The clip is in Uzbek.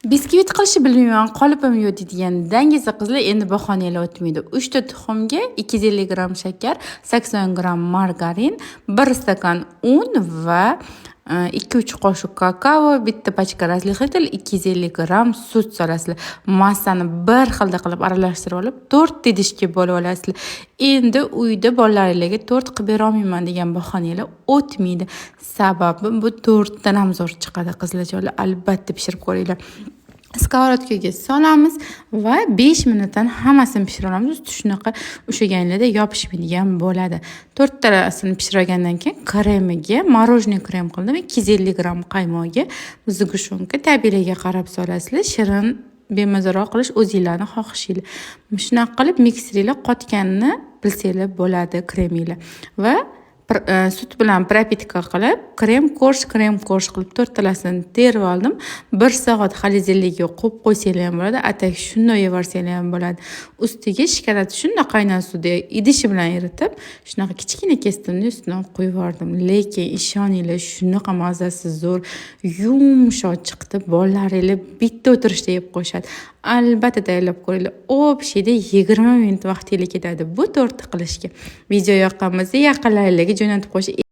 Biskvit qilishni bilmayman, qolipim yo'q deydigan dangiza qizlar endi bahonalar o'tmaydi. 3 ta tuxumga 250 gram shakar, 80 gram margarin, 1 stakan un va 2-3 qoshiq kakao, bitta pachka razlixitel, 250 gram sut solasizlar. Massani bir xilda qilib aralashtirib olib, 4 idishga bo'lib olasizlar. Endi uyda bolalaringizga 4 qilib bera olmayman degan bahonalar o'tmaydi. Sababi bu 4 dan ham zo'r chiqadi qizlarjonlar. Albatta pishirib ko'ringlar. Skоворodkaga solamiz va 5 minutdan hammasini pishira olamiz. Usti shunaqa ushlaganlarda yopishmaydigan bo'ladi. 4 talasini pishirgandan keyin kremiga, morojniy krem qildim. 250 gram qaymoqga, zigushonka tabiiyligi qarab solasizlar. Shirin bemazaroq qilish o'zingizlarning xohishinglar. Shunaqa qilib mikserlar qotganini bilsanglar bo'ladi kreminglar. Va sut bilan propitka qilib, krem korж qilib 4 talasini terib oldim. 1 soat xolodilnikka qo'yib qo'ysanglar ham bo'ladi, atak shunday yevarsanglar ham bo'ladi. Ustiga shokolad shunday qaynar suvda idishi bilan eritib, shunaqa kichkina kestimni ustidan qo'yib yubordim. Lekin ishoninglar, shunaqa mazasi zo'r, yumshoq chiqdi. Bolalaringiz bitta o'tirishda yeb qo'yishadi. Albatta tayyorlab ko'ringlar. Obshida 20 minut vaqtingiz ketadi bu tortni qilishga. Video yoqqanmizda yaqinlaringizga jo'natib qo'yish